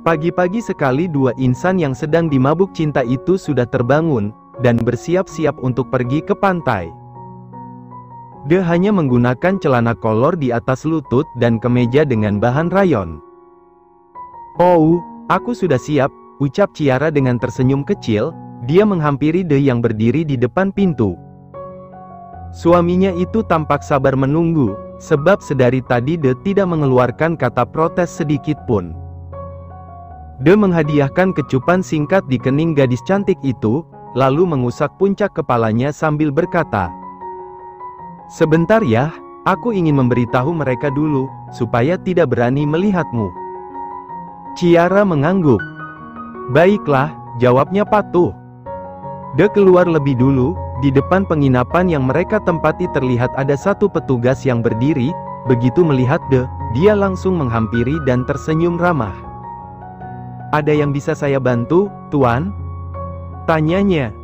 Pagi-pagi sekali dua insan yang sedang dimabuk cinta itu sudah terbangun, dan bersiap-siap untuk pergi ke pantai. De hanya menggunakan celana kolor di atas lutut dan kemeja dengan bahan rayon. "Oh, aku sudah siap," ucap Ciara dengan tersenyum kecil. Dia menghampiri De yang berdiri di depan pintu. Suaminya itu tampak sabar menunggu, sebab sedari tadi De tidak mengeluarkan kata protes sedikit pun. De menghadiahkan kecupan singkat di kening gadis cantik itu, lalu mengusap puncak kepalanya sambil berkata, "Sebentar ya, aku ingin memberitahu mereka dulu, supaya tidak berani melihatmu." Ciara mengangguk. "Baiklah," jawabnya patuh. De keluar lebih dulu. Di depan penginapan yang mereka tempati terlihat ada satu petugas yang berdiri. Begitu melihat De, dia langsung menghampiri dan tersenyum ramah. "Ada yang bisa saya bantu, Tuan?" tanyanya.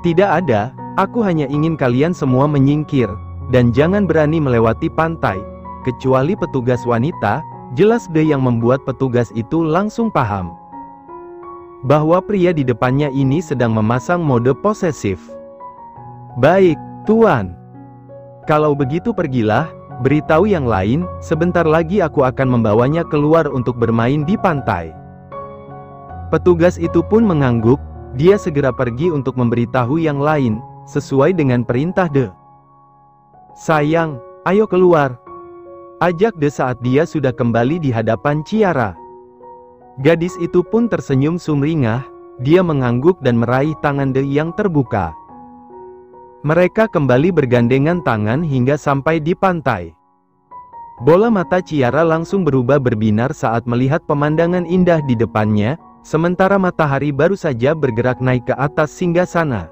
"Tidak ada, aku hanya ingin kalian semua menyingkir, dan jangan berani melewati pantai, kecuali petugas wanita." Jelas De yang membuat petugas itu langsung paham bahwa pria di depannya ini sedang memasang mode posesif. "Baik, Tuan. Kalau begitu pergilah, beritahu yang lain, sebentar lagi aku akan membawanya keluar untuk bermain di pantai." Petugas itu pun mengangguk. Dia segera pergi untuk memberitahu yang lain, sesuai dengan perintah De. "Sayang, ayo keluar," ajak De saat dia sudah kembali di hadapan Ciara. Gadis itu pun tersenyum sumringah. Dia mengangguk dan meraih tangan De yang terbuka. Mereka kembali bergandengan tangan hingga sampai di pantai. Bola mata Ciara langsung berubah berbinar saat melihat pemandangan indah di depannya, sementara matahari baru saja bergerak naik ke atas singgasana.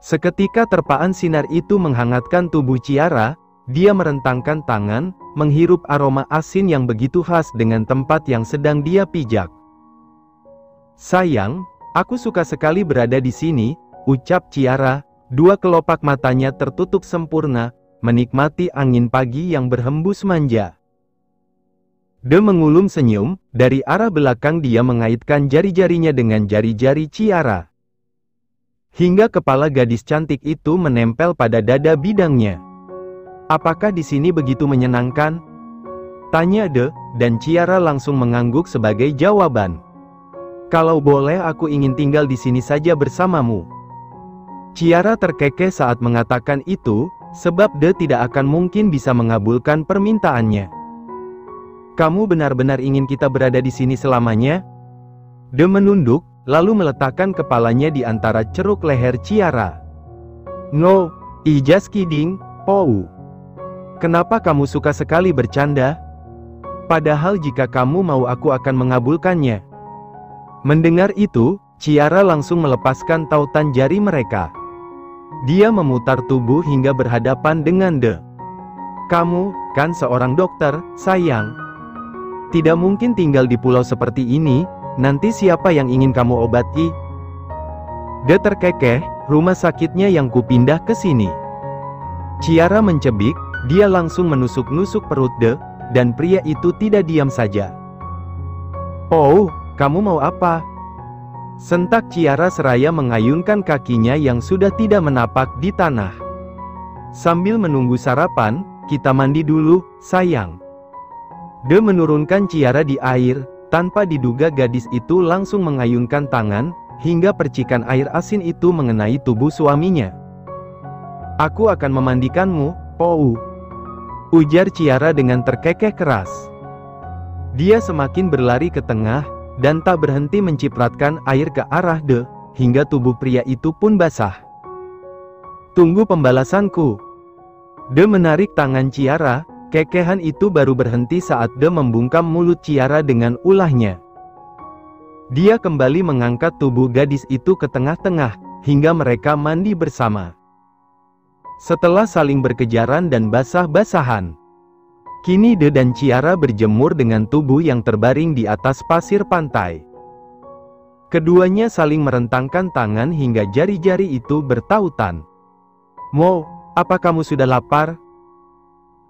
Seketika terpaan sinar itu menghangatkan tubuh Ciara. Dia merentangkan tangan, menghirup aroma asin yang begitu khas dengan tempat yang sedang dia pijak. "Sayang, aku suka sekali berada di sini," ucap Ciara. Dua kelopak matanya tertutup sempurna, menikmati angin pagi yang berhembus manja. De mengulum senyum. Dari arah belakang dia mengaitkan jari-jarinya dengan jari-jari Ciara, hingga kepala gadis cantik itu menempel pada dada bidangnya. "Apakah di sini begitu menyenangkan?" tanya De, dan Ciara langsung mengangguk sebagai jawaban. "Kalau boleh aku ingin tinggal di sini saja bersamamu." Ciara terkekeh saat mengatakan itu, sebab De tidak akan mungkin bisa mengabulkan permintaannya. "Kamu benar-benar ingin kita berada di sini selamanya?" De menunduk, lalu meletakkan kepalanya di antara ceruk leher Ciara. "No, I just kidding, Pou. Kenapa kamu suka sekali bercanda? Padahal jika kamu mau aku akan mengabulkannya." Mendengar itu, Ciara langsung melepaskan tautan jari mereka. Dia memutar tubuh hingga berhadapan dengan De. "Kamu, kan seorang dokter, sayang. Tidak mungkin tinggal di pulau seperti ini, nanti siapa yang ingin kamu obati?" De terkekeh, "Rumah sakitnya yang kupindah ke sini." Ciara mencebik. Dia langsung menusuk-nusuk perut De, dan pria itu tidak diam saja. "Oh, kamu mau apa?" sentak Ciara seraya mengayunkan kakinya yang sudah tidak menapak di tanah. "Sambil menunggu sarapan, kita mandi dulu, sayang." De menurunkan Ciara di air. Tanpa diduga gadis itu langsung mengayunkan tangan, hingga percikan air asin itu mengenai tubuh suaminya. "Aku akan memandikanmu, Pou," ujar Ciara dengan terkekeh keras. Dia semakin berlari ke tengah, dan tak berhenti mencipratkan air ke arah De, hingga tubuh pria itu pun basah. "Tunggu pembalasanku." De menarik tangan Ciara. Kekehan itu baru berhenti saat De membungkam mulut Ciara dengan ulahnya. Dia kembali mengangkat tubuh gadis itu ke tengah-tengah, hingga mereka mandi bersama. Setelah saling berkejaran dan basah-basahan, kini De dan Ciara berjemur dengan tubuh yang terbaring di atas pasir pantai. Keduanya saling merentangkan tangan hingga jari-jari itu bertautan. "Mo, apa kamu sudah lapar?"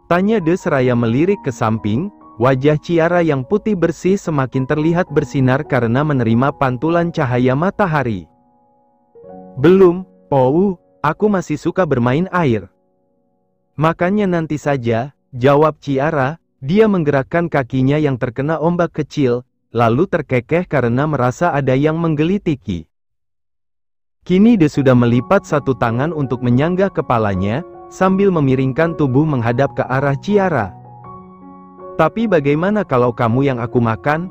tanya De seraya melirik ke samping. Wajah Ciara yang putih bersih semakin terlihat bersinar karena menerima pantulan cahaya matahari. Belum, Pou, aku masih suka bermain air. Makanya nanti saja, jawab Ciara. Dia menggerakkan kakinya yang terkena ombak kecil, lalu terkekeh karena merasa ada yang menggelitiki. Kini dia sudah melipat satu tangan untuk menyanggah kepalanya, sambil memiringkan tubuh menghadap ke arah Ciara. Tapi bagaimana kalau kamu yang aku makan?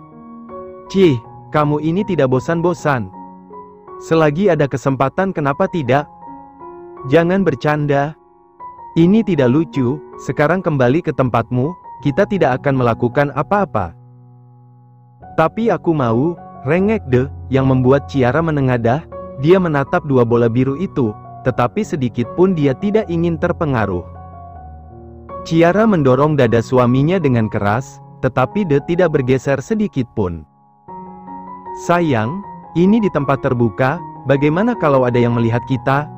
Cih, kamu ini tidak bosan-bosan. Selagi ada kesempatan kenapa tidak? Jangan bercanda. Ini tidak lucu, sekarang kembali ke tempatmu, kita tidak akan melakukan apa-apa. Tapi aku mau, rengek De, yang membuat Ciara menengadah. Dia menatap dua bola biru itu, tetapi sedikit pun dia tidak ingin terpengaruh. Ciara mendorong dada suaminya dengan keras, tetapi De tidak bergeser sedikit pun. Sayang, ini di tempat terbuka, bagaimana kalau ada yang melihat kita?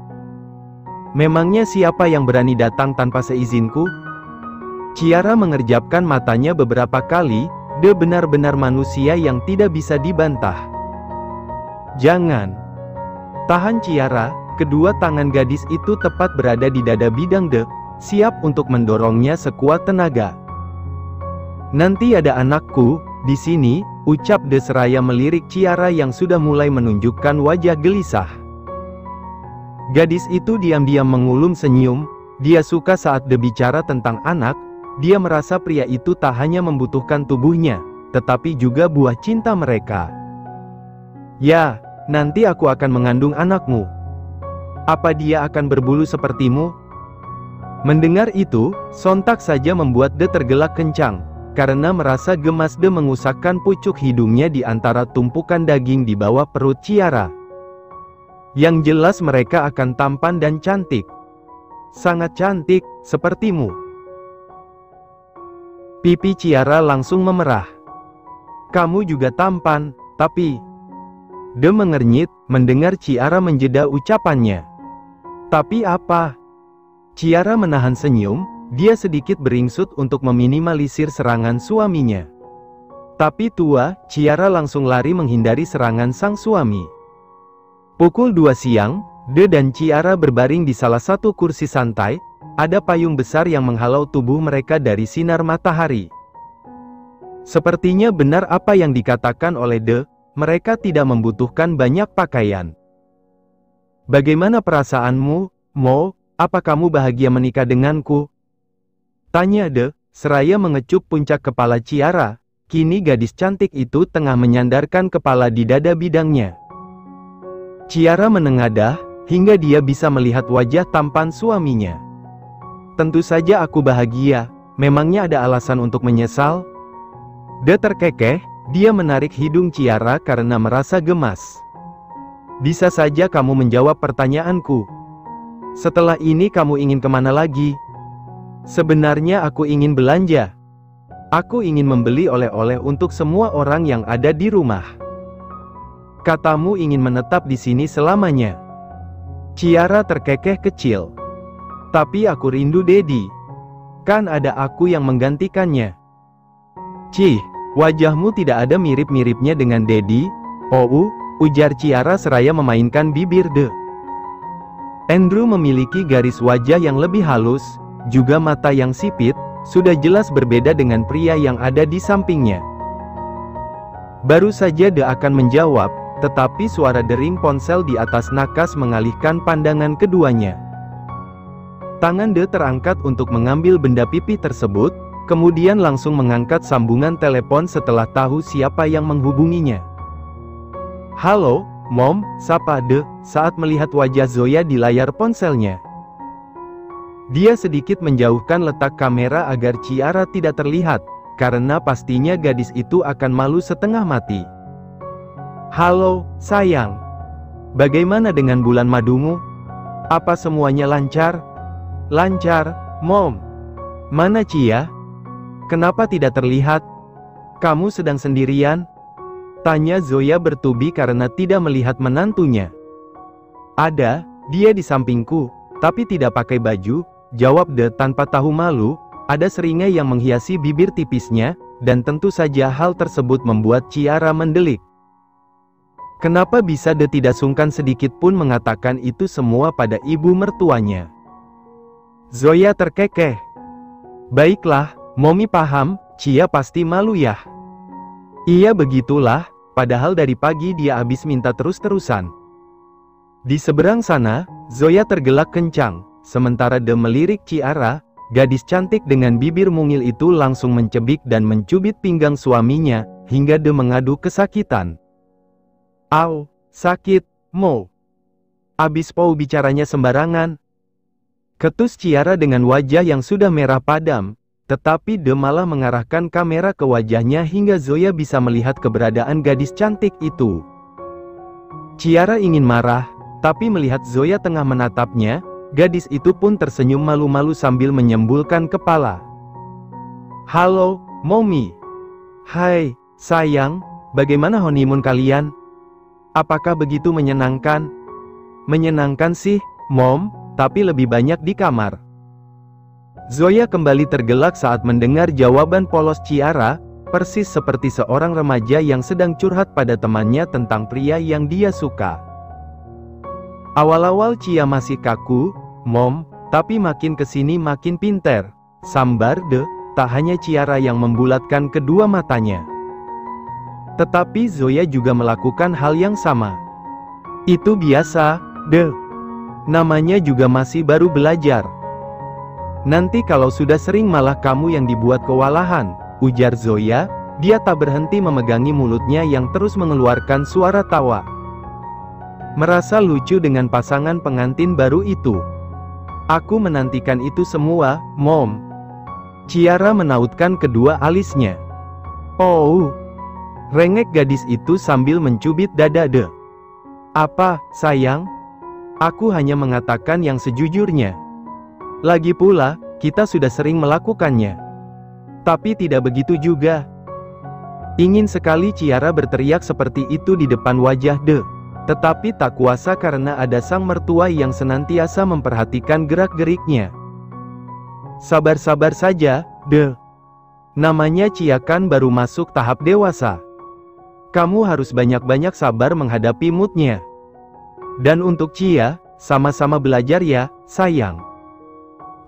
Memangnya siapa yang berani datang tanpa seizinku? Ciara mengerjapkan matanya beberapa kali, De benar-benar manusia yang tidak bisa dibantah. Jangan. Tahan Ciara, kedua tangan gadis itu tepat berada di dada bidang De, siap untuk mendorongnya sekuat tenaga. Nanti ada anakku, di sini, ucap De seraya melirik Ciara yang sudah mulai menunjukkan wajah gelisah. Gadis itu diam-diam mengulum senyum, dia suka saat De bicara tentang anak, dia merasa pria itu tak hanya membutuhkan tubuhnya, tetapi juga buah cinta mereka. Ya, nanti aku akan mengandung anakmu. Apa dia akan berbulu sepertimu? Mendengar itu, sontak saja membuat De tergelak kencang, karena merasa gemas. De mengusapkan pucuk hidungnya di antara tumpukan daging di bawah perut Ciara. Yang jelas mereka akan tampan dan cantik. Sangat cantik, sepertimu. Pipi Ciara langsung memerah. Kamu juga tampan, tapi... De mengernyit, mendengar Ciara menjeda ucapannya. Tapi apa? Ciara menahan senyum, dia sedikit beringsut untuk meminimalisir serangan suaminya. Tapi Ciara langsung lari menghindari serangan sang suami. Pukul 2 siang, De dan Ciara berbaring di salah satu kursi santai, ada payung besar yang menghalau tubuh mereka dari sinar matahari. Sepertinya benar apa yang dikatakan oleh De, mereka tidak membutuhkan banyak pakaian. Bagaimana perasaanmu, Mo? Apa kamu bahagia menikah denganku? Tanya De, seraya mengecup puncak kepala Ciara. Kini gadis cantik itu tengah menyandarkan kepala di dada bidangnya. Ciara menengadah, hingga dia bisa melihat wajah tampan suaminya. Tentu saja aku bahagia, memangnya ada alasan untuk menyesal? De terkekeh, dia menarik hidung Ciara karena merasa gemas. Bisa saja kamu menjawab pertanyaanku. Setelah ini kamu ingin kemana lagi? Sebenarnya aku ingin belanja. Aku ingin membeli oleh-oleh untuk semua orang yang ada di rumah. Katamu ingin menetap di sini selamanya. Ciara terkekeh kecil. Tapi aku rindu Dedi. Kan ada aku yang menggantikannya. Cih, wajahmu tidak ada mirip-miripnya dengan Dedi. Oh, ujar Ciara seraya memainkan bibir De. Andrew memiliki garis wajah yang lebih halus, juga mata yang sipit, sudah jelas berbeda dengan pria yang ada di sampingnya. Baru saja De akan menjawab, tetapi suara dering ponsel di atas nakas mengalihkan pandangan keduanya. Tangan De terangkat untuk mengambil benda pipih tersebut, kemudian langsung mengangkat sambungan telepon setelah tahu siapa yang menghubunginya. Halo, Mom, sapa De, saat melihat wajah Zoya di layar ponselnya. Dia sedikit menjauhkan letak kamera agar Ciara tidak terlihat, karena pastinya gadis itu akan malu setengah mati. Halo, sayang. Bagaimana dengan bulan madumu? Apa semuanya lancar? Lancar, Mom. Mana Cia? Kenapa tidak terlihat? Kamu sedang sendirian? Tanya Zoya bertubi karena tidak melihat menantunya. Ada, dia di sampingku, tapi tidak pakai baju, jawab De tanpa tahu malu. Ada seringai yang menghiasi bibir tipisnya, dan tentu saja hal tersebut membuat Ciara mendelik. Kenapa bisa De tidak sungkan sedikit pun mengatakan itu semua pada ibu mertuanya? Zoya terkekeh. Baiklah, Momi paham, Cia pasti malu ya. Iya begitulah, padahal dari pagi dia habis minta terus-terusan. Di seberang sana, Zoya tergelak kencang, sementara De melirik Ciara, gadis cantik dengan bibir mungil itu langsung mencebik dan mencubit pinggang suaminya, hingga De mengadu kesakitan. Au, sakit, Mo. Abis Pou bicaranya sembarangan. Ketus Ciara dengan wajah yang sudah merah padam, tetapi De malah mengarahkan kamera ke wajahnya hingga Zoya bisa melihat keberadaan gadis cantik itu. Ciara ingin marah, tapi melihat Zoya tengah menatapnya, gadis itu pun tersenyum malu-malu sambil menyembulkan kepala. Halo, Momi. Hai, sayang, bagaimana honeymoon kalian? Apakah begitu menyenangkan? Menyenangkan sih, Mom, tapi lebih banyak di kamar. Zoya kembali tergelak saat mendengar jawaban polos Ciara, persis seperti seorang remaja yang sedang curhat pada temannya tentang pria yang dia suka. Awal-awal Cia masih kaku, Mom, tapi makin kesini makin pinter, sambar De. Tak hanya Ciara yang membulatkan kedua matanya. Tetapi Zoya juga melakukan hal yang sama. Itu biasa, De. Namanya juga masih baru belajar. Nanti kalau sudah sering malah kamu yang dibuat kewalahan, ujar Zoya. Dia tak berhenti memegangi mulutnya yang terus mengeluarkan suara tawa. Merasa lucu dengan pasangan pengantin baru itu. Aku menantikan itu semua, Mom. Ciara menautkan kedua alisnya. Oh. Rengek gadis itu sambil mencubit dada De. Apa, sayang? Aku hanya mengatakan yang sejujurnya. Lagi pula, kita sudah sering melakukannya. Tapi tidak begitu juga. Ingin sekali Ciara berteriak seperti itu di depan wajah De. Tetapi tak kuasa karena ada sang mertua yang senantiasa memperhatikan gerak-geriknya. Sabar-sabar saja, De. Namanya Cia kan baru masuk tahap dewasa. Kamu harus banyak-banyak sabar menghadapi moodnya. Dan untuk Cia, sama-sama belajar ya, sayang.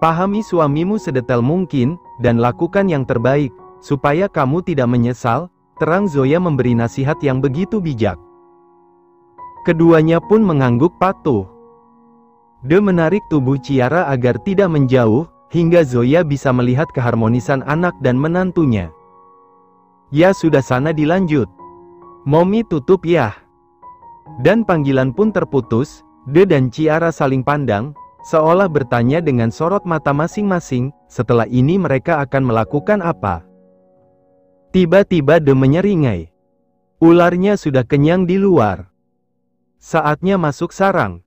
Pahami suamimu sedetail mungkin, dan lakukan yang terbaik, supaya kamu tidak menyesal, terang Zoya memberi nasihat yang begitu bijak. Keduanya pun mengangguk patuh. De menarik tubuh Ciara agar tidak menjauh, hingga Zoya bisa melihat keharmonisan anak dan menantunya. Ya sudah sana dilanjut. Momi tutup ya. Dan panggilan pun terputus, De dan Ciara saling pandang, seolah bertanya dengan sorot mata masing-masing, setelah ini mereka akan melakukan apa? Tiba-tiba De menyeringai. Ularnya sudah kenyang di luar. Saatnya masuk sarang.